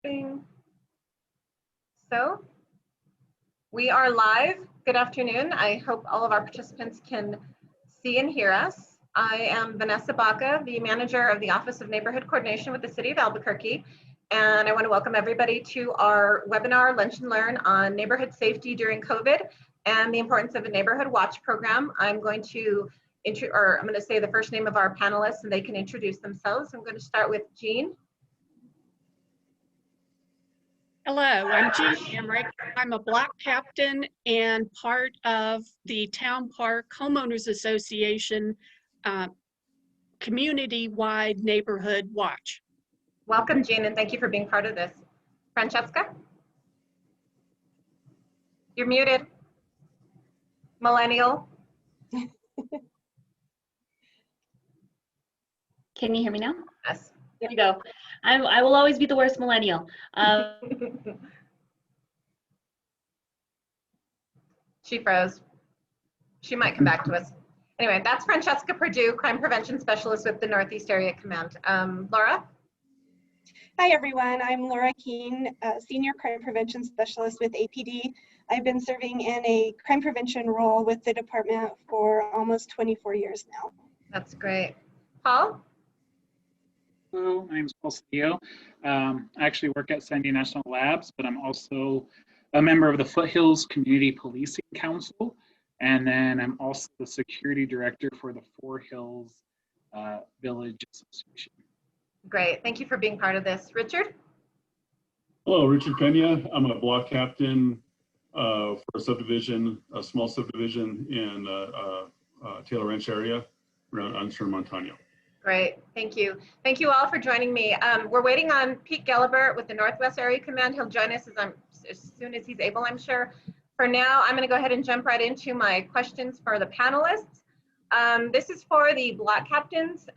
Bing. So we are live. Good afternoon. I hope all of our participants can see and hear us. I am Vanessa Baca, the manager of the Office of Neighborhood Coordination with the City of Albuquerque. And I want to welcome everybody to our webinar, Lunch and Learn on neighborhood safety during COVID and the importance of a neighborhood watch program. I'm going to say the first name of our panelists and they can introduce themselves. I'm going to start with Jean. Hello, I'm Jean Emmerich. I'm a block captain and part of the Town Park Homeowners Association community-wide neighborhood watch. Welcome, Jean, and thank you for being part of this. Francesca? You're muted. Millennial. Can you hear me now? Yes. There we go. I will always be the worst millennial. She froze. She might come back to us. Anyway, that's Francesca Perdue, Crime Prevention Specialist with the Northeast Area Command. Laura? Hi everyone, I'm Laura Keene, Senior Crime Prevention Specialist with APD. I've been serving in a crime prevention role with the department for almost 24 years now. That's great. Paul? Hello, my name is Paul Cedillo. I actually work at Sandia National Labs, but I'm also a member of the Foothills Community Policing Council, and then I'm also the security director for the Four Hills Village Association. Great, thank you for being part of this. Richard? Hello, Richard Pena. I'm a block captain for a subdivision, a small subdivision in Taylor Ranch area around San Montano. Great, thank you. Thank you all for joining me. We're waiting on Pete Gelibert with the Northwest Area Command. He'll join us as soon as he's able, I'm sure. For now, I'm gonna go ahead and jump right into my questions for the panelists. This is for the block captains.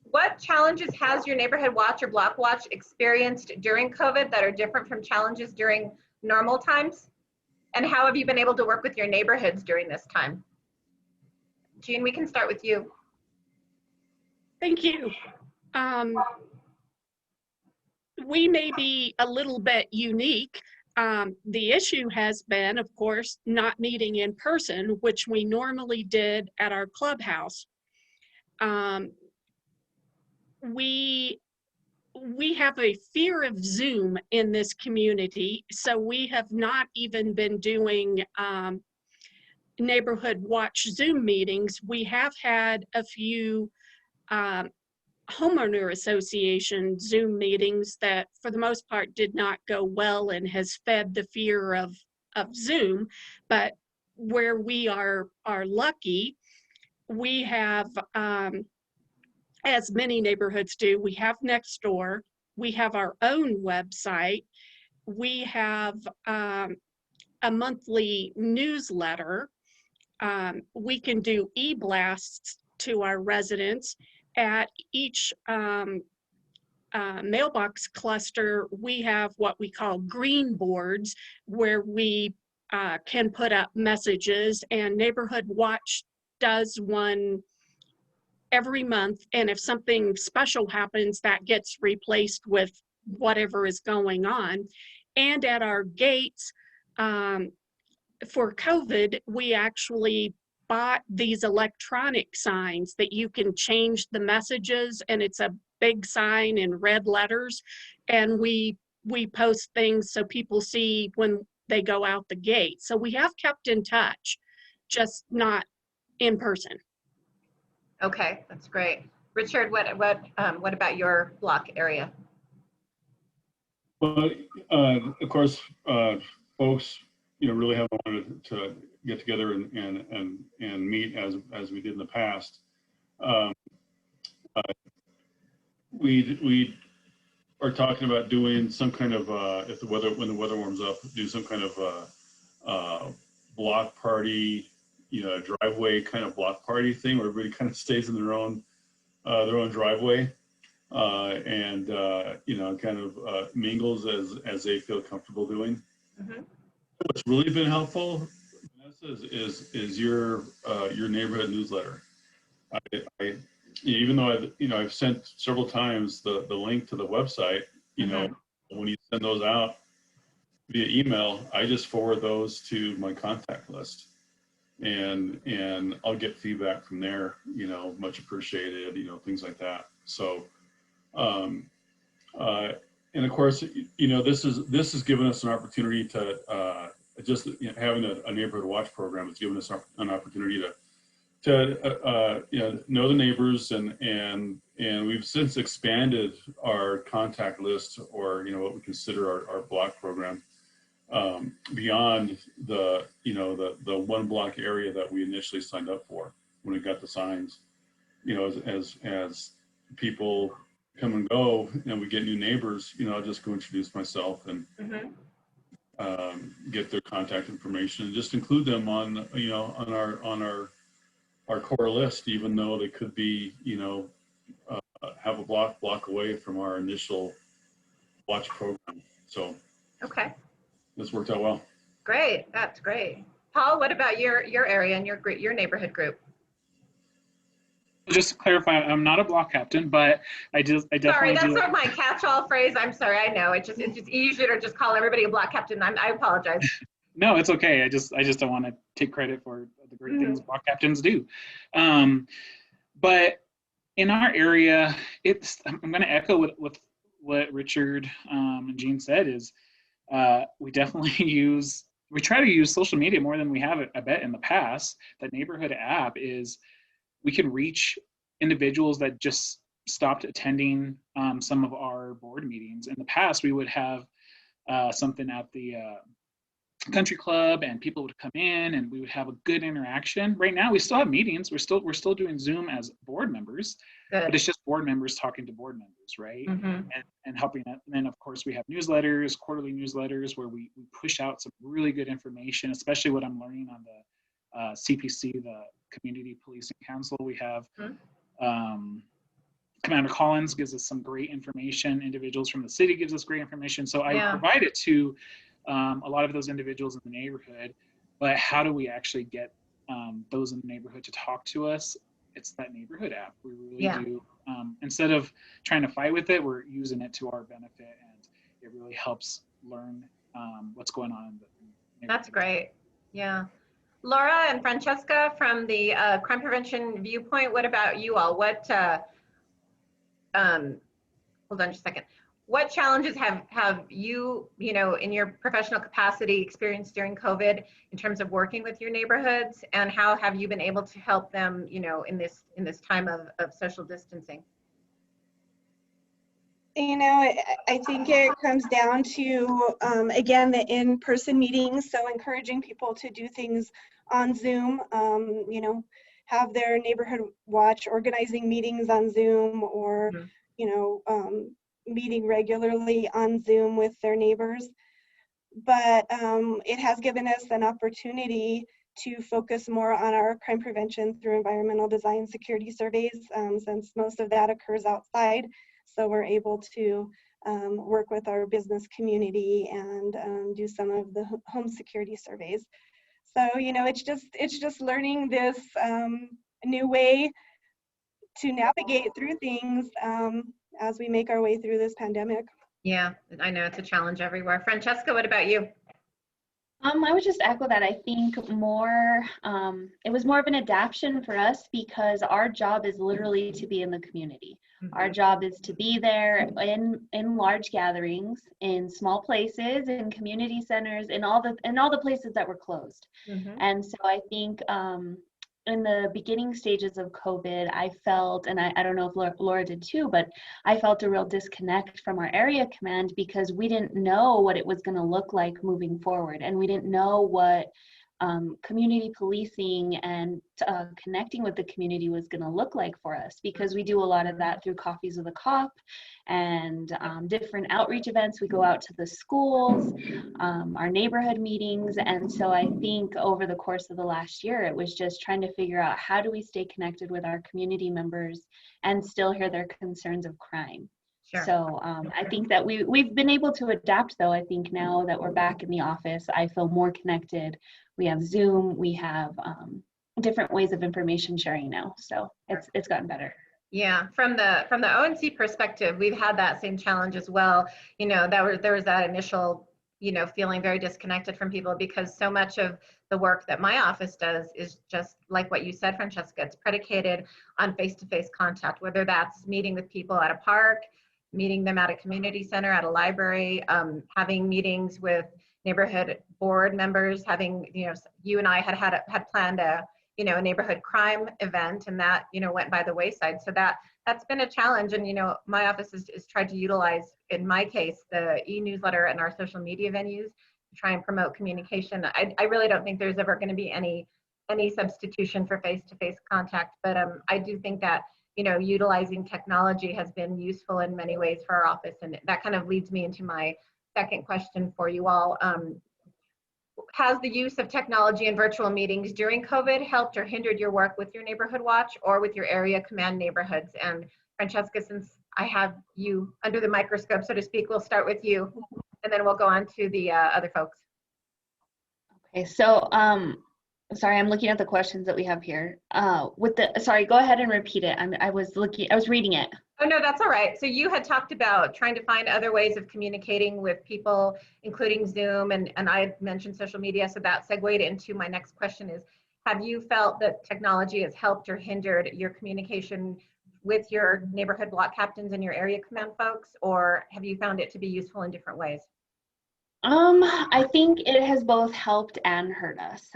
What challenges has your neighborhood watch or block watch experienced during COVID that are different from challenges during normal times? And how have you been able to work with your neighborhoods during this time? Jean, we can start with you. Thank you. We may be a little bit unique. The issue has been, of course, not meeting in person, which we normally did at our clubhouse. We have a fear of Zoom in this community, so we have not even been doing neighborhood watch Zoom meetings. We have had a few homeowner association Zoom meetings that for the most part did not go well and has fed the fear of Zoom. But where we are lucky, we have, as many neighborhoods do, we have Nextdoor, we have our own website, we have a monthly newsletter, we can do e-blasts to our residents. At each mailbox cluster, we have what we call green boards where we can put up messages, and Neighborhood Watch does one every month, and if something special happens, that gets replaced with whatever is going on. And at our gates, for COVID, we actually bought these electronic signs that you can change the messages, and it's a big sign in red letters, and we post things so people see when they go out the gate. So we have kept in touch, just not in person. Okay, that's great. Richard, what about your block area? Well, of course, folks, really have wanted to get together and meet as we did in the past. We are talking about doing some kind of when the weather warms up, do some kind of block party, driveway kind of block party thing where everybody kind of stays in their own driveway and kind of mingles as they feel comfortable doing. Mm-hmm. What's really been helpful, Vanessa, is your neighborhood newsletter. Even though I've sent several times the link to the website, you know, when you send those out via email, I just forward those to my contact list, and I'll get feedback from there, you know, much appreciated, you know, things like that. So, and of course, you know, this has given us an opportunity to just, you know, having a neighborhood watch program has given us an opportunity to you know the neighbors, and we've since expanded our contact list, or, you know, what we consider our block program, beyond the, you know, the one block area that we initially signed up for when we got the signs. You know, as people come and go and we get new neighbors, you know, I'll just go introduce myself and get their contact information and just include them on, you know, on our core list, even though they could be, you know, have a block away from our initial watch program. So Okay, this worked out well. great. That's great. Paul, what about your area and your neighborhood group? Just to clarify, I'm not a block captain, but I definitely Sorry, that's do. not my catch-all phrase. I'm sorry. I know it's just easier to just call everybody a block captain. I apologize. No, it's okay. I just don't want to take credit for the great things block captains do. But in our area, I'm going to echo what Richard and Jean said, is we definitely we try to use social media more than we have, I bet, in the past. That neighborhood app is, we can reach individuals that just stopped attending some of our board meetings. In the past, we would have something at the country club, and people would come in and we would have a good interaction. Right now, we still have meetings. We're still doing Zoom as board members, but it's just board members talking to board members, right? And helping that. And then, of course, we have newsletters, quarterly newsletters, where we push out some really good information, especially what I'm learning on the CPC, the Community Policing Council. We have Commander Collins gives us some great information. Individuals from the city gives us great information. So I provide it to a lot of those individuals in the neighborhood. But how do we actually get those in the neighborhood to talk to us? It's that neighborhood app. We really do. Instead of trying to fight with it, we're using it to our benefit, and it really helps learn what's going on in the neighborhood. That's great. Yeah. Laura and Francesca, from the crime prevention viewpoint, what about you all? What, hold on just a second. What challenges have you, in your professional capacity, experienced during COVID in terms of working with your neighborhoods, and how have you been able to help them, in this time of social distancing? I think it comes down to, again, the in-person meetings. So encouraging people to do things on Zoom, have their neighborhood watch, organizing meetings on Zoom, or, meeting regularly on Zoom with their neighbors. But it has given us an opportunity to focus more on our crime prevention through environmental design security surveys, since most of that occurs outside. So we're able to work with our business community and do some of the home security surveys. So, it's just learning this new way to navigate through things as we make our way through this pandemic. Yeah, I know it's a challenge everywhere. Francesca, what about you? I would just echo that. I think it was more of an adaptation for us, because our job is literally to be in the community. Our job is to be there in large gatherings, in small places, in community centers, in all the places that were closed. And so I think in the beginning stages of COVID, I felt, and I don't know if Laura did too, but I felt a real disconnect from our area command, because we didn't know what it was going to look like moving forward. And we didn't know what community policing and connecting with the community was going to look like for us, because we do a lot of that through Coffees with a Cop and different outreach events. We go out to the schools, our neighborhood meetings. And so I think over the course of the last year, it was just trying to figure out, how do we stay connected with our community members and still hear their concerns of crime? Sure. So I think that we've been able to adapt, though. I think now that we're back in the office, I feel more connected. We have Zoom, we have different ways of information sharing now. So it's gotten better. Yeah, from the ONC perspective, we've had that same challenge as well. You know, there was that initial, you know, feeling very disconnected from people because so much of the work that my office does is just like what you said, Francesca. It's predicated on face-to-face contact, whether that's meeting with people at a park, meeting them at a community center, at a library, having meetings with neighborhood board members, having, you know, you and I had planned a, you know, a neighborhood crime event, and that, you know, went by the wayside. So that's been a challenge. And, you know, my office is tried to utilize, in my case, the e-newsletter and our social media venues to try and promote communication. I really don't think there's ever going to be any substitution for face-to-face contact, but I do think that, you know, utilizing technology has been useful in many ways for our office. And that kind of leads me into my second question for you all. Has the use of technology and virtual meetings during COVID helped or hindered your work with your neighborhood watch or with your area command neighborhoods? And Francesca, since I have you under the microscope, so to speak, we'll start with you, and then we'll go on to the other folks. Okay, so sorry, I'm looking at the questions that we have here. Sorry, go ahead and repeat it. I was reading it. Oh, no, that's all right. So you had talked about trying to find other ways of communicating with people, including Zoom, and I had mentioned social media. So that segued into my next question is, have you felt that technology has helped or hindered your communication with your neighborhood block captains and your area command folks, or have you found it to be useful in different ways? I think it has both helped and hurt us.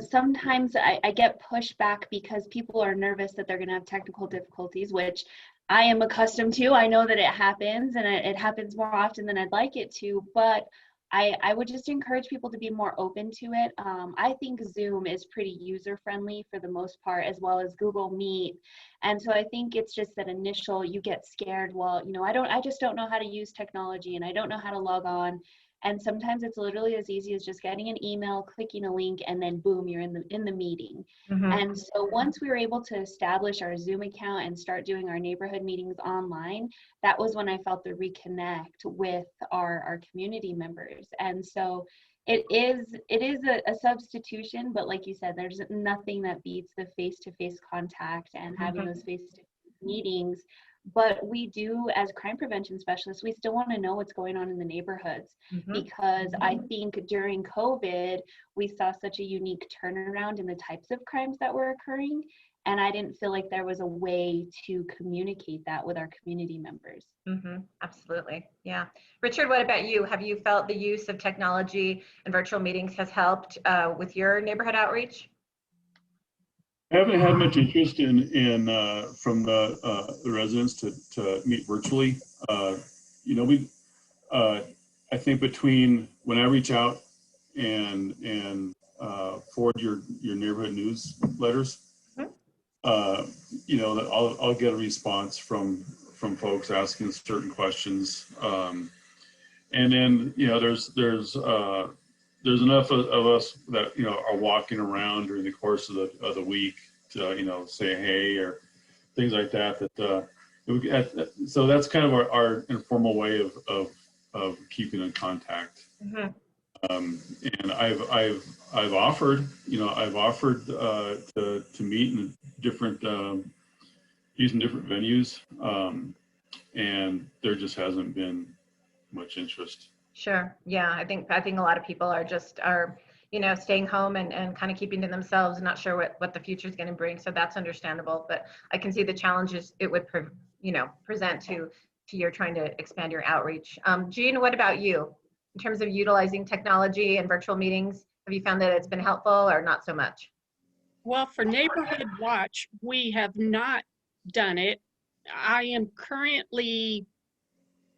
Sometimes I get pushback because people are nervous that they're going to have technical difficulties, which I am accustomed to. I know that it happens, and it happens more often than I'd like it to, but I would just encourage people to be more open to it. I think Zoom is pretty user-friendly for the most part, as well as Google Meet. And so I think it's just that initial, you get scared, well, you know, I just don't know how to use technology, and I don't know how to log on. And sometimes it's literally as easy as just getting an email, clicking a link, and then boom, you're in the meeting. Mm-hmm. And so once we were able to establish our Zoom account and start doing our neighborhood meetings online, that was when I felt the reconnect with our community members. And so it is a substitution, but like you said, there's nothing that beats the face-to-face contact and having those face-to-face meetings. But we do, as crime prevention specialists, we still want to know what's going on in the neighborhoods, because I think during COVID, we saw such a unique turnaround in the types of crimes that were occurring. And I didn't feel like there was a way to communicate that with our community members. Absolutely. Yeah. Richard, what about you? Have you felt the use of technology and virtual meetings has helped with your neighborhood outreach? I haven't had much interest in from the residents to meet virtually. You know, I think between when I reach out and forward your neighborhood newsletters, you know, I'll get a response from folks asking certain questions, and then, you know, there's enough of us that, you know, are walking around during the course of the week to, you know, say hey or things like that. So that's kind of our informal way of keeping in contact. And I've offered to meet in different using different venues, and there just hasn't been much interest. Sure. Yeah, I think a lot of people are you know, staying home and kind of keeping to themselves, not sure what the future is going to bring. So that's understandable, but I can see the challenges it would present to your trying to expand your outreach. Jean, what about you in terms of utilizing technology and virtual meetings? Have you found that it's been helpful or not so much? Well, for Neighborhood Watch, we have not done it. I am currently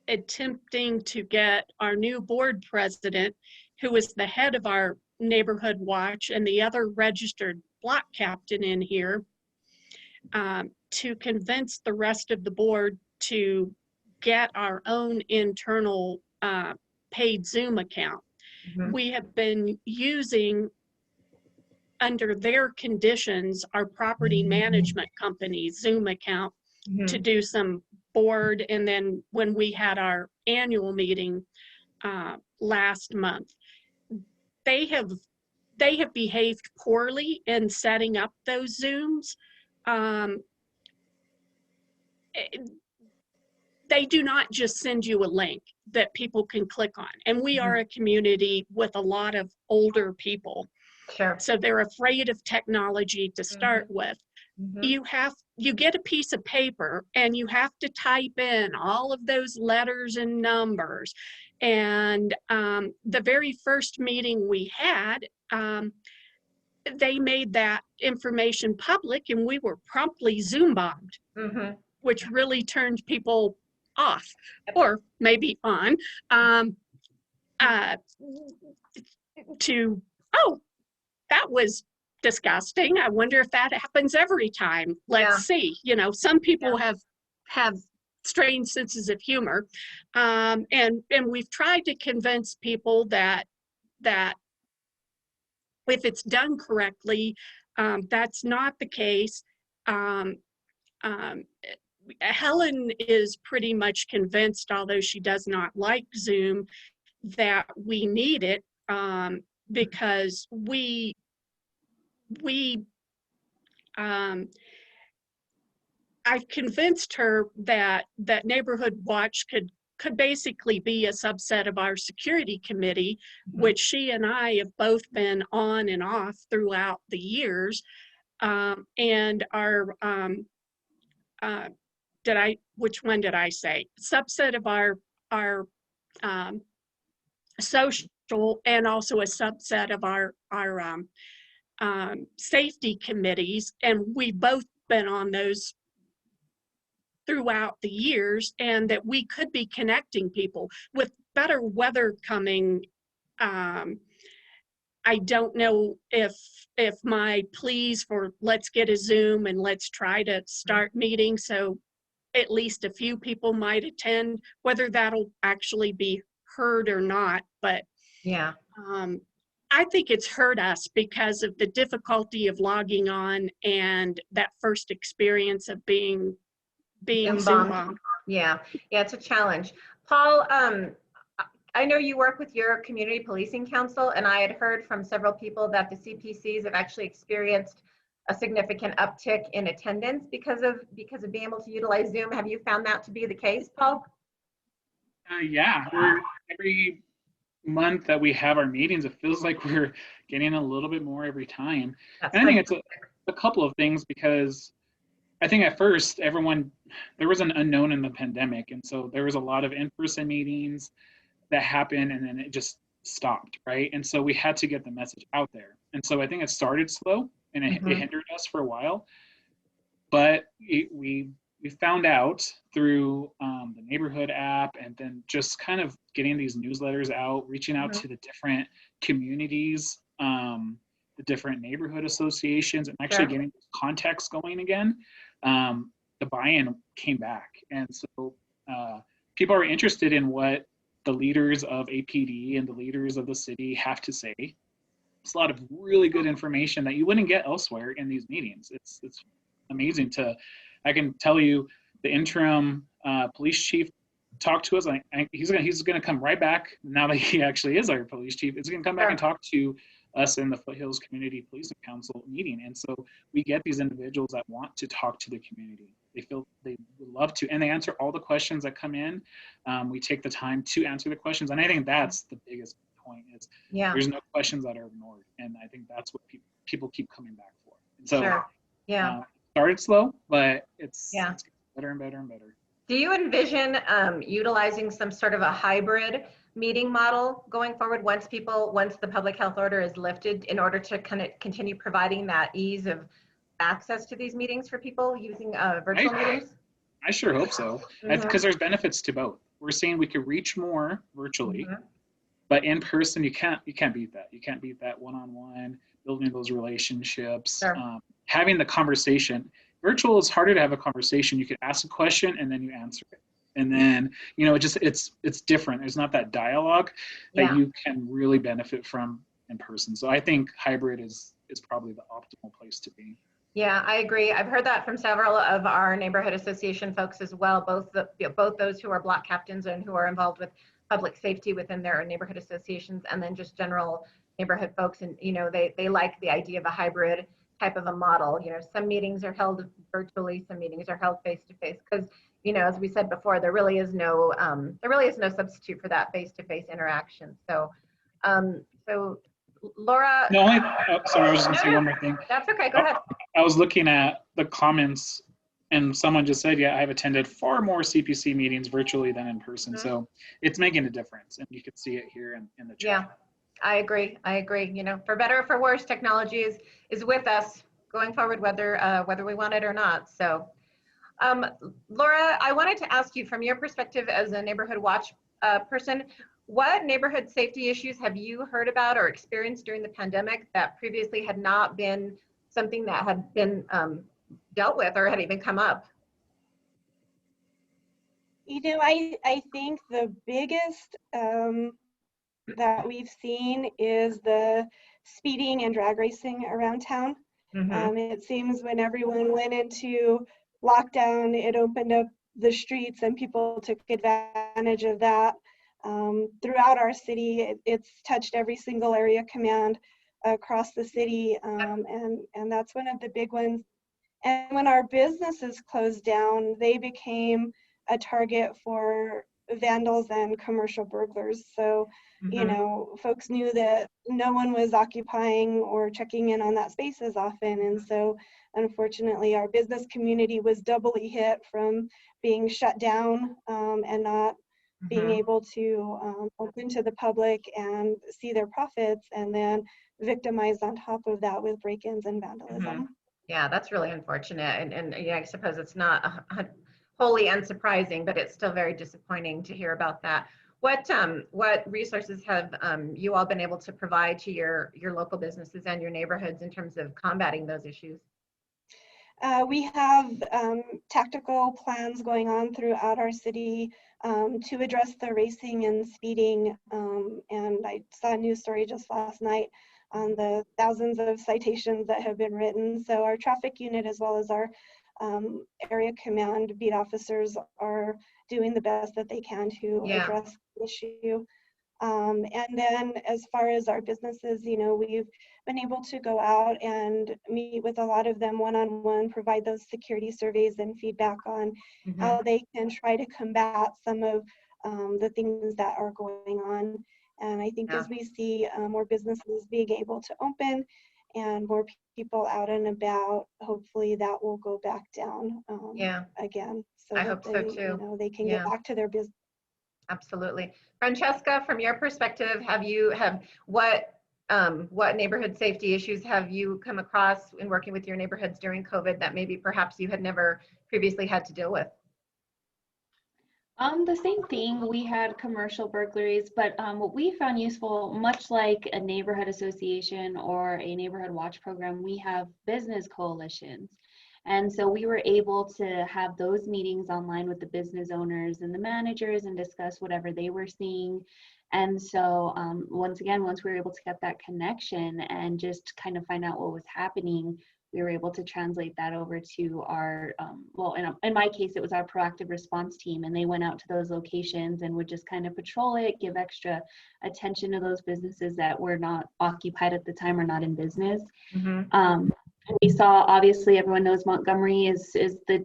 attempting to get our new board president, who is the head of our Neighborhood Watch and the other registered block captain in here, to convince the rest of the board to get our own internal paid Zoom account. We have been using, under their conditions, our property management company Zoom account to do some board, and then when we had our annual meeting last month, they have behaved poorly in setting up those Zooms. they do not just send you a link that people can click on. And we are a community with a lot of older people. Sure. So they're afraid of technology to start with. You get a piece of paper and you have to type in all of those letters and numbers. And the very first meeting we had, they made that information public and we were promptly Zoom bombed, which really turned people off or maybe on to, oh, that was disgusting. I wonder if that happens every time. Let's see. You know, some people have strange senses of humor, and we've tried to convince people that if it's done correctly, that's not the case. Helen is pretty much convinced, although she does not like Zoom, that we need it because I've convinced her that Neighborhood Watch could basically be a subset of our security committee, which she and I have both been on and off throughout the years, and our which one did I say? Subset of our social, and also a subset of our safety committees, and we've both been on those throughout the years, and that we could be connecting people with better weather coming. I don't know if my pleas for let's get a Zoom and let's try to start meeting so at least a few people might attend, whether that'll actually be heard or not, but I think it's hurt us because of the difficulty of logging on and that first experience of being Zoom bombed. Yeah, it's a challenge. Paul, I know you work with your community policing council, and I had heard from several people that the CPCs have actually experienced a significant uptick in attendance because of being able to utilize Zoom. Have you found that to be the case, Paul? Yeah, every month that we have our meetings, it feels like we're getting a little bit more every time. And I think it's a couple of things, because I think at first there was an unknown in the pandemic, and so there was a lot of in-person meetings that happened and then it just stopped, right? And so we had to get the message out there. And so I think it started slow and it hindered us for a while, but we found out through the neighborhood app, and then just kind of getting these newsletters out, reaching out to the different communities, the different neighborhood associations, and actually getting contacts going again. The buy-in came back. And so people are interested in what the leaders of APD and the leaders of the city have to say. It's a lot of really good information that you wouldn't get elsewhere in these meetings. It's amazing I can tell you, the interim police chief talked to us. He's gonna come right back now that he actually is our police chief. He's gonna come back and talk to us in the Foothills Community Policing Council meeting. And so we get these individuals that want to talk to the community. They feel they would love to, and they answer all the questions that come in. We take the time to answer the questions. And I think that's the biggest point is there's no questions that are ignored. And I think that's what people keep coming back for. And so started slow, but it's getting better and better and better. Do you envision utilizing some sort of a hybrid meeting model going forward once the public health order is lifted, in order to kind of continue providing that ease of access to these meetings for people using virtual meetings? I sure hope so, because there's benefits to both. We're saying we could reach more virtually, but in person you can't beat that. You can't beat that one-on-one, building those relationships, having the conversation. Virtual is harder to have a conversation. You could ask a question and then you answer it. And then, it's different. There's not that dialogue that you can really benefit from in person. So I think hybrid is probably the optimal place to be. Yeah, I agree. I've heard that from several of our neighborhood association folks as well, both those who are block captains and who are involved with public safety within their neighborhood associations, and then just general neighborhood folks. And, they like the idea of a hybrid type of a model. You know, some meetings are held virtually, some meetings are held face to face, because, you know, as we said before, there really is no substitute for that face to face interaction. So, so Laura. No, sorry, I was just gonna say one more thing. That's okay. Go ahead. I was looking at the comments, and someone just said, yeah, I've attended far more CPC meetings virtually than in person. Mm-hmm. So it's making a difference, and you can see it here in the chat. Yeah, I agree. You know, for better or for worse, technology is with us going forward, whether we want it or not. So, Laura, I wanted to ask you, from your perspective as a neighborhood watch person, what neighborhood safety issues have you heard about or experienced during the pandemic that previously had not been something that had been dealt with or had even come up? You know, I think the biggest that we've seen is the speeding and drag racing around town. Mm-hmm. It seems when everyone went into lockdown, it opened up the streets and people took advantage of that. Throughout our city, it's touched every single area command across the city, and that's one of the big ones. And when our businesses closed down, they became a target for vandals and commercial burglars. So, you know, folks knew that no one was occupying or checking in on that space as often. And so, unfortunately, our business community was doubly hit from being shut down and not being able to open to the public and see their profits, and then victimized on top of that with break-ins and vandalism. Yeah, that's really unfortunate. And yeah, I suppose it's not wholly unsurprising, but it's still very disappointing to hear about that. What resources have you all been able to provide to your local businesses and your neighborhoods in terms of combating those issues? We have tactical plans going on throughout our city to address the racing and speeding. And I saw a news story just last night on the thousands of citations that have been written. So our traffic unit, as well as our area command beat officers, are doing the best that they can to address the issue. And then as far as our businesses, you know, we've been able to go out and meet with a lot of them one-on-one, provide those security surveys and feedback on how they can try to combat some of the things that are going on. And I think as we see more businesses being able to open and more people out and about, hopefully that will go back down again. So I hope so too. You know, they can get back to their business. Absolutely. Francesca, from your perspective, what neighborhood safety issues have you come across in working with your neighborhoods during COVID that maybe perhaps you had never previously had to deal with? The same thing. We had commercial burglaries, but what we found useful, much like a neighborhood association or a neighborhood watch program, we have business coalitions. And so we were able to have those meetings online with the business owners and the managers and discuss whatever they were seeing. And so once we were able to get that connection and just kind of find out what was happening, we were able to translate that over to our, in my case, it was our proactive response team, and they went out to those locations and would just kind of patrol it, give extra attention to those businesses that were not occupied at the time or not in business. We saw, obviously, everyone knows Montgomery is the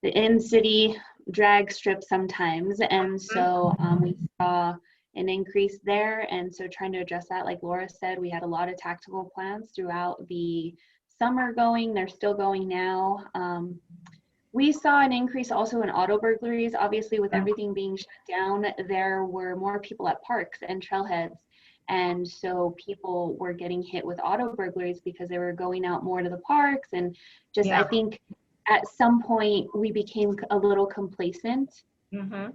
in-city drag strip sometimes, and so we saw an increase there. And so trying to address that, like Laura said, we had a lot of tactical plans throughout the summer going. They're still going now. We saw an increase also in auto burglaries. Obviously, with everything being shut down, there were more people at parks and trailheads. And so people were getting hit with auto burglaries because they were going out more to the parks. And just, I think at some point we became a little complacent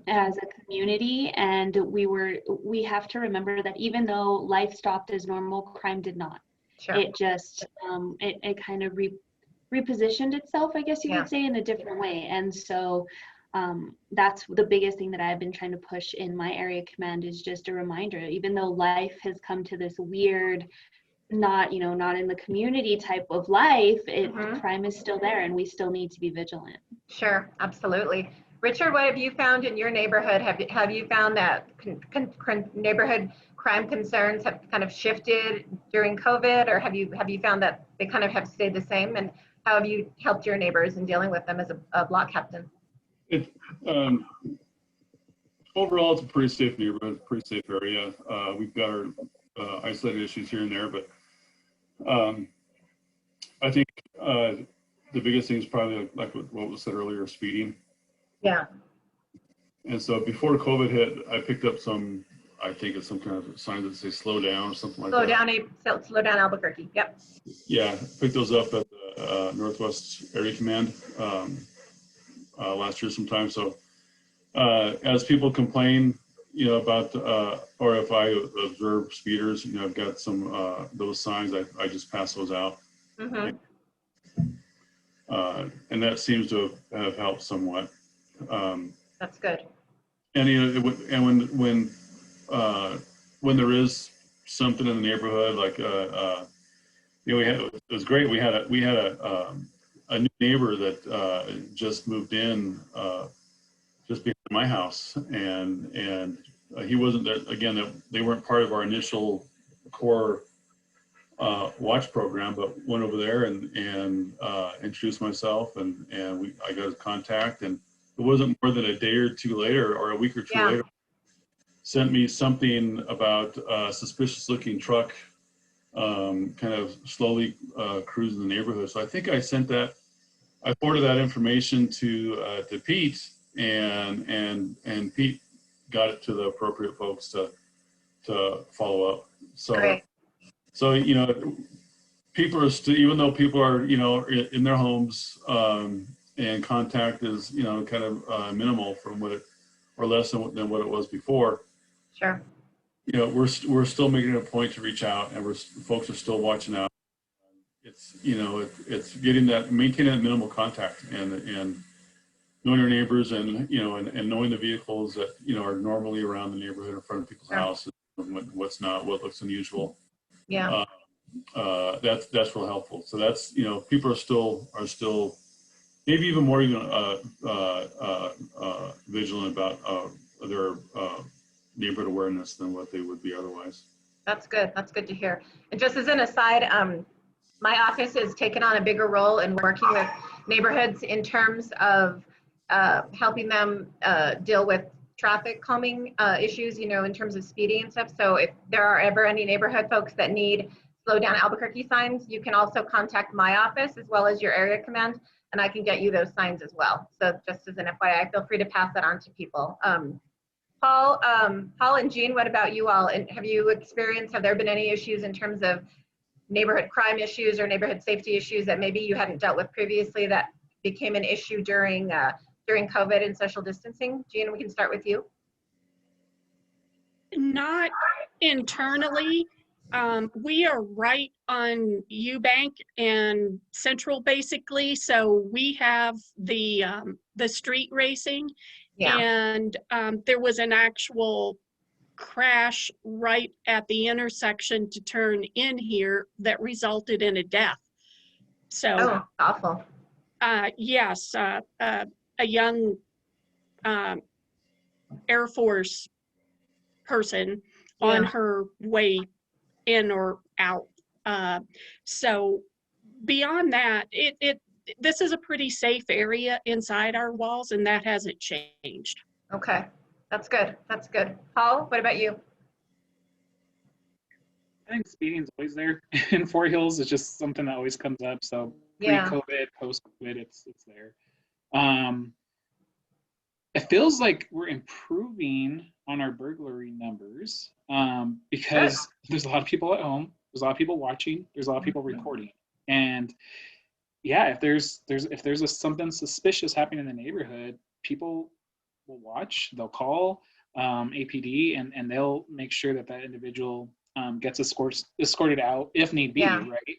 as a community. And we have to remember that even though life stopped as normal, crime did not. It just, it kind of repositioned itself, I guess you could say, in a different way. And so that's the biggest thing that I've been trying to push in my area command, is just a reminder, even though life has come to this weird, not in the community type of life, crime is still there and we still need to be vigilant. Sure, absolutely. Richard, what have you found in your neighborhood? Have you found that neighborhood crime concerns have kind of shifted during COVID, or have you found that they kind of have stayed the same? And how have you helped your neighbors in dealing with them as a block captain? Overall, it's a pretty safe neighborhood, pretty safe area. We've got our isolated issues here and there, but I think the biggest thing is probably like what was said earlier, speeding. Yeah. And so before COVID hit, I picked up some, I think it's some kind of signs that say slow down or something like that. Slow down Albuquerque. Yep. Yeah, picked those up at the Northwest Area Command last year sometime. So as people complain, you know, about, or if I observe speeders, you know, I've got some, those signs, I just pass those out. Mm-hmm. And that seems to have helped somewhat. That's good. And you know, and when there is something in the neighborhood, like you know, it was great. We had a new neighbor that just moved in just behind my house, and he wasn't there again. They weren't part of our initial core watch program, but went over there and introduced myself, and I got his contact, and it wasn't more than a day or two later, or a week or two later, sent me something about a suspicious looking truck kind of slowly cruising the neighborhood. So I think I forwarded that information to Pete, and Pete got it to the appropriate folks to follow up. So Great. So, you know, people are still, even though people are, you know, in their homes, and contact is, you know, kind of minimal from what it, or less than what it was before. Sure. You know, we're still making it a point to reach out, and folks are still watching out. It's, you know, it's getting that, maintaining that minimal contact, and knowing your neighbors, and, you know, and knowing the vehicles that, you know, are normally around the neighborhood in front of people's houses, what's not, what looks unusual. Yeah. That's real helpful. So that's, you know, people are still maybe even more vigilant about their neighborhood awareness than what they would be otherwise. That's good. That's good to hear. And just as an aside, my office has taken on a bigger role in working with neighborhoods in terms of helping them deal with traffic calming issues, you know, in terms of speeding and stuff. So if there are ever any neighborhood folks that need slow down Albuquerque signs, you can also contact my office as well as your area command, and I can get you those signs as well. So just as an FYI, feel free to pass that on to people. Paul and Jean, what about you all? And have there been any issues in terms of neighborhood crime issues or neighborhood safety issues that maybe you hadn't dealt with previously that became an issue during COVID and social distancing? Jean, we can start with you. Not internally. We are right on Eubank and Central, basically. So we have the street racing, and there was an actual crash right at the intersection to turn in here that resulted in a death. So, awful. Yes, a young Air Force person on her way in or out. So beyond that, this is a pretty safe area inside our walls, and that hasn't changed. Okay, that's good. That's good. Paul, what about you? I think speeding's always there in Fort Hills. It's just something that always comes up. So pre-COVID, post-COVID, it's there. It feels like we're improving on our burglary numbers because there's a lot of people at home. There's a lot of people watching. There's a lot of people recording. And yeah, if there's something suspicious happening in the neighborhood, people will watch. They'll call APD, and they'll make sure that individual gets escorted out if need be, right?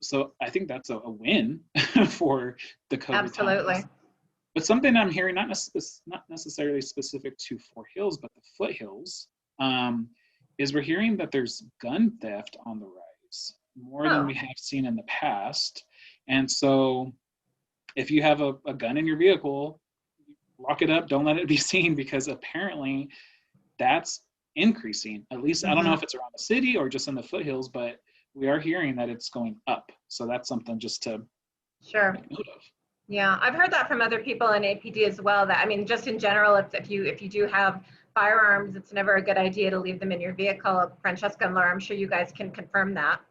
So I think that's a win for the COVID Absolutely. times. But something I'm hearing, not necessarily specific to Fort Hills, but the foothills, is we're hearing that there's gun theft on the rise, more than we have seen in the past. And so if you have a gun in your vehicle, lock it up, don't let it be seen, because apparently that's increasing. At least I don't know if it's around the city or just in the foothills, but we are hearing that it's going up. So that's something just to make note of. Yeah, I've heard that from other people in APD as well. That, I mean, just in general, if you do have firearms, it's never a good idea to leave them in your vehicle. Francesca and Laura, I'm sure you guys can confirm that,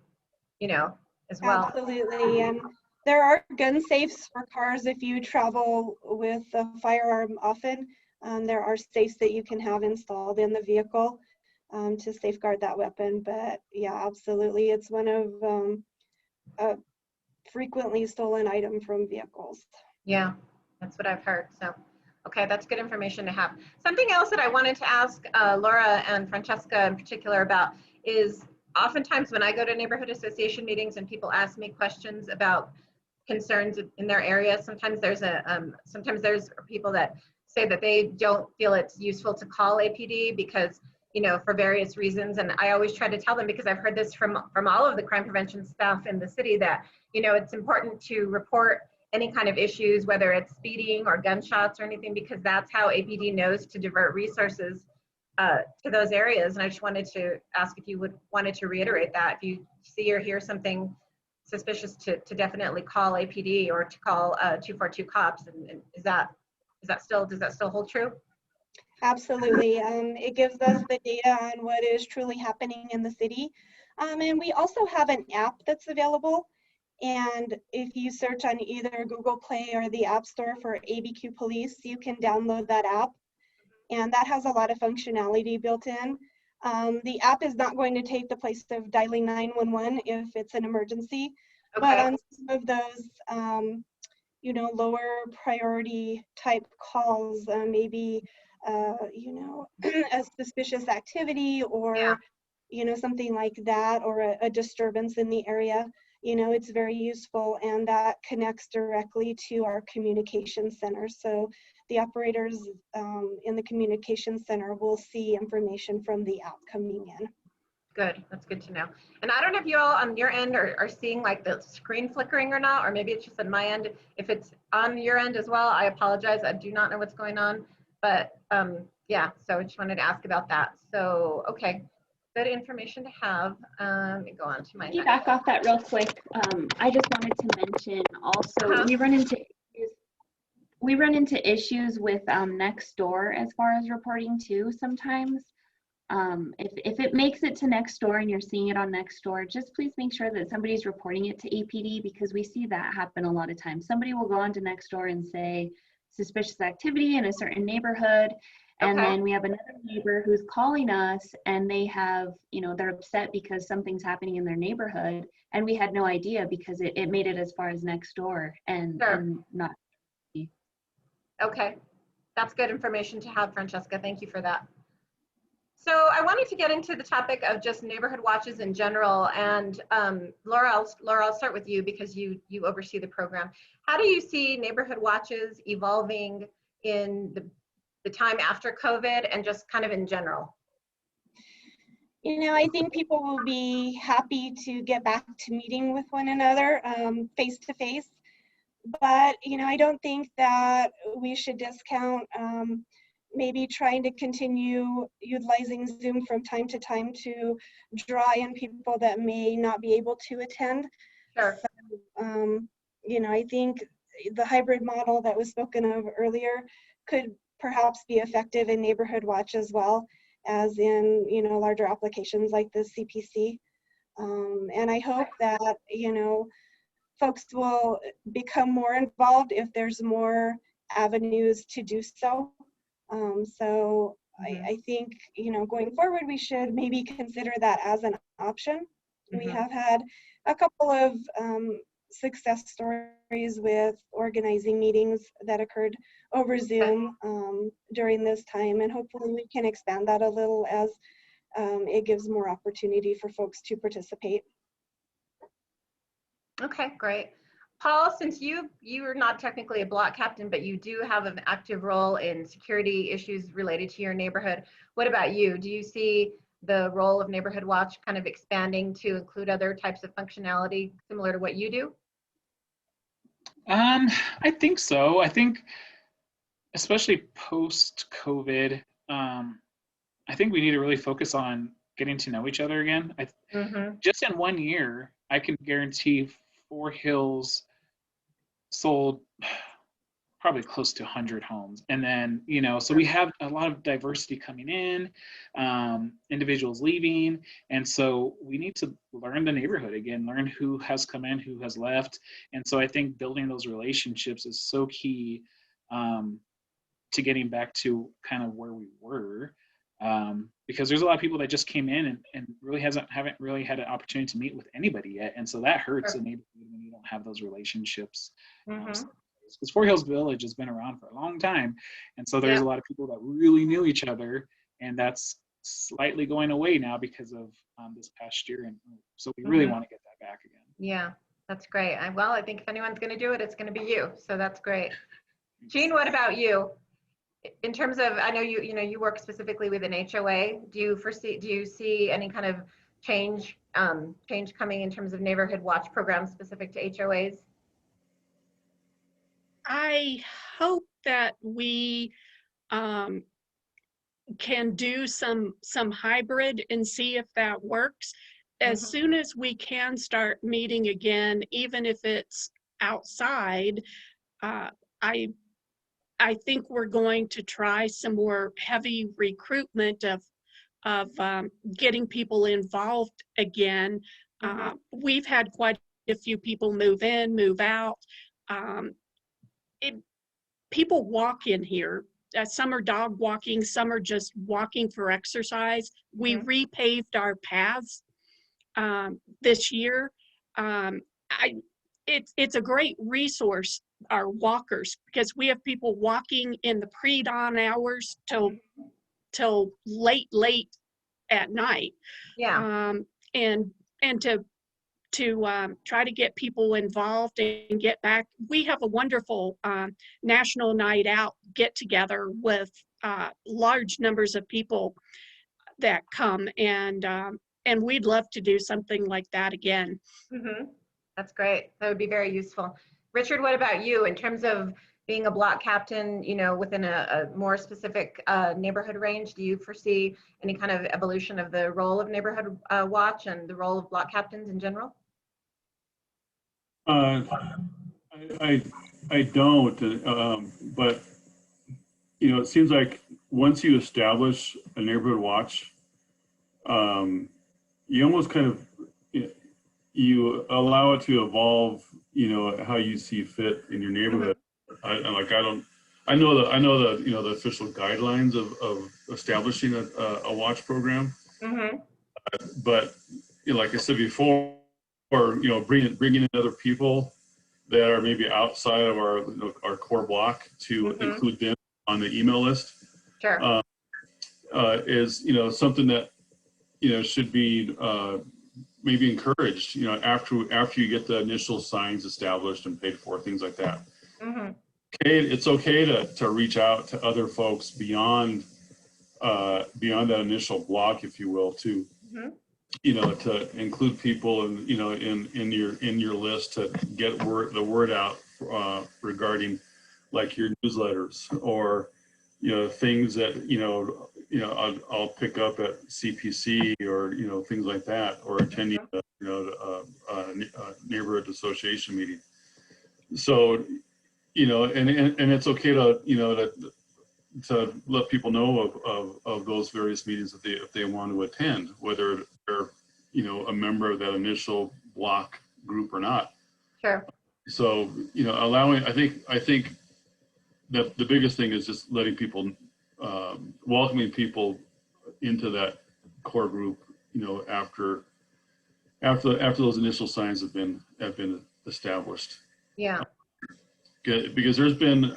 you know, as well. Absolutely. And there are gun safes for cars if you travel with a firearm often. There are safes that you can have installed in the vehicle to safeguard that weapon. But yeah, absolutely. It's one of a frequently stolen item from vehicles. Yeah, that's what I've heard. So, okay, that's good information to have. Something else that I wanted to ask Laura and Francesca in particular about is, oftentimes when I go to neighborhood association meetings and people ask me questions about concerns in their area, sometimes there's people that say that they don't feel it's useful to call APD because, you know, for various reasons. And I always try to tell them, because I've heard this from all of the crime prevention staff in the city, that, you know, it's important to report any kind of issues, whether it's speeding or gunshots or anything, because that's how APD knows to divert resources to those areas. And I just wanted to ask if you wanted to reiterate that, if you see or hear something suspicious, to definitely call APD or to call 242 cops. And does that still hold true? Absolutely. It gives us the data on what is truly happening in the city. And we also have an app that's available. And if you search on either Google Play or the App Store for ABQ Police, you can download that app. And that has a lot of functionality built in. The app is not going to take the place of dialing 911 if it's an emergency. Okay. But on some of those, you know, lower priority type calls, maybe, you know, a suspicious activity or, you know, something like that, or a disturbance in the area, you know, it's very useful, and that connects directly to our communication center. So the operators in the communication center will see information from the app coming in. Good, that's good to know. And I don't know if you all on your end are seeing like the screen flickering or not, or maybe it's just on my end. If it's on your end as well, I apologize. I do not know what's going on, but yeah, so I just wanted to ask about that. So, okay, good information to have. Let me go on to my next. Back off that real quick. I just wanted to mention also, we run into issues with Nextdoor as far as reporting too sometimes. If it makes it to Nextdoor and you're seeing it on Nextdoor, just please make sure that somebody's reporting it to APD, because we see that happen a lot of times. Somebody will go onto Nextdoor and say suspicious activity in a certain neighborhood, and then we have another neighbor who's calling us and they have, you know, they're upset because something's happening in their neighborhood, and we had no idea because it made it as far as Nextdoor and not. Okay, that's good information to have, Francesca. Thank you for that. So I wanted to get into the topic of just neighborhood watches in general. And Laura, I'll start with you because you oversee the program. How do you see neighborhood watches evolving in the time after COVID and just kind of in general? You know, I think people will be happy to get back to meeting with one another face to face. But, you know, I don't think that we should discount maybe trying to continue utilizing Zoom from time to time to draw in people that may not be able to attend. Sure. So, you know, I think the hybrid model that was spoken of earlier could perhaps be effective in neighborhood watch as well as in, you know, larger applications like the CPC. And I hope that, you know, folks will become more involved if there's more avenues to do so. I think, you know, going forward, we should maybe consider that as an option. We have had a couple of success stories with organizing meetings that occurred over Zoom during this time, and hopefully we can expand that a little as it gives more opportunity for folks to participate. Okay, great. Paul, since you are not technically a block captain, but you do have an active role in security issues related to your neighborhood, what about you? Do you see the role of Neighborhood Watch kind of expanding to include other types of functionality similar to what you do? I think so. I think especially post-COVID, I think we need to really focus on getting to know each other again. Just in 1 year, I can guarantee Four Hills sold probably close to 100 homes. And then, so we have a lot of diversity coming in, individuals leaving. And so we need to learn the neighborhood again, learn who has come in, who has left. And so I think building those relationships is so key to getting back to kind of where we were. Because there's a lot of people that just came in and really haven't really had an opportunity to meet with anybody yet. And so that hurts a neighborhood when you don't have those relationships. Because Four Hills Village has been around for a long time. And so there's a lot of people that really knew each other, and that's slightly going away now because of this past year. And so we really want to get that back again. Yeah, that's great. I think if anyone's going to do it, it's going to be you. So that's great. Jean, what about you? In terms of, I know you work specifically with an HOA. Do you see any kind of change coming in terms of neighborhood watch programs specific to HOAs? I hope that we can do some hybrid and see if that works. As soon as we can start meeting again, even if it's outside, I think we're going to try some more heavy recruitment of getting people involved again. We've had quite a few people move in, move out. People walk in here. Some are dog walking, some are just walking for exercise. We repaved our paths this year. It's a great resource, our walkers, because we have people walking in the pre-dawn hours till late at night. And to try to get people involved and get back. We have a wonderful national night out get together with large numbers of people that come, and we'd love to do something like that again. That's great. That would be very useful. Richard, what about you in terms of being a block captain, within a more specific neighborhood range? Do you foresee any kind of evolution of the role of neighborhood watch and the role of block captains in general? I don't, but it seems like once you establish a neighborhood watch, you almost kind of you allow it to evolve, how you see fit in your neighborhood. I know the official guidelines of establishing a watch program, but like I said before, bringing in other people that are maybe outside of our core block to include them on the email list is something that should be maybe encouraged after you get the initial signs established and paid for, things like that. Okay, it's okay to reach out to other folks beyond that initial block, if you will, to to include people in your list to get the word out regarding like your newsletters or things that I'll pick up at CPC or things like that, or attending a neighborhood association meeting. So and it's okay to let people know of those various meetings if they want to attend, whether they're a member of that initial block group or not. So allowing, I think that the biggest thing is just letting people welcoming people into that core group after those initial signs have been established. Because there's been,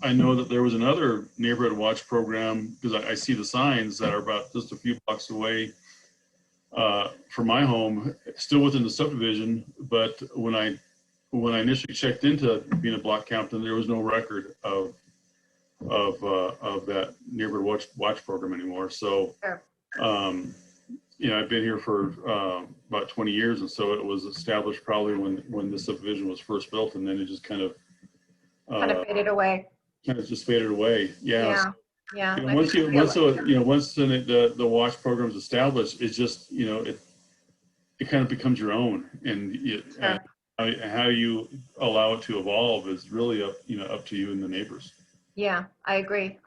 I know that there was another neighborhood watch program, because I see the signs that are about just a few blocks away from my home, still within the subdivision. But when I initially checked into being a block captain, there was no record of that neighborhood watch program anymore. So, I've been here for about 20 years, and so it was established probably when the subdivision was first built, and then it just kind of faded away. kind of just faded away. Yeah. Yeah. You know, I once think once the watch program's established, it's just, you know, it kind of becomes your own, and Sure. how you allow it to evolve is really up to you and the neighbors. Yeah, I agree.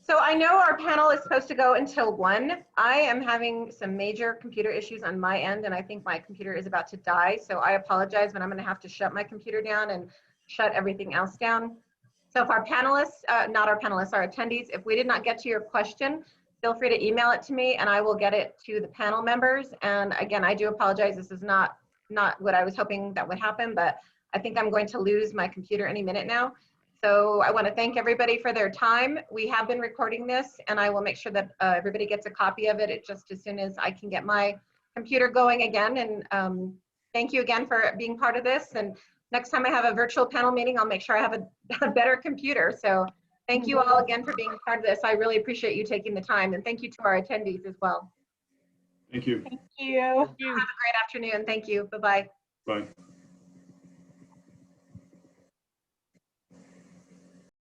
So I know our panel is supposed to go until 1. I am having some major computer issues on my end, and I think my computer is about to die. So I apologize, but I'm going to have to shut my computer down and shut everything else down. So if our panelists, not our panelists, our attendees, if we did not get to your question, feel free to email it to me and I will get it to the panel members. And again, I do apologize. This is not what I was hoping that would happen, but I think I'm going to lose my computer any minute now. So I want to thank everybody for their time. We have been recording this and I will make sure that everybody gets a copy of it just as soon as I can get my computer going again. And thank you again for being part of this. And next time I have a virtual panel meeting, I'll make sure I have a better computer. So thank you all again for being part of this. I really appreciate you taking the time, and thank you to our attendees as well. Thank you. Thank you. Have a great afternoon. Thank you. Bye-bye. Bye.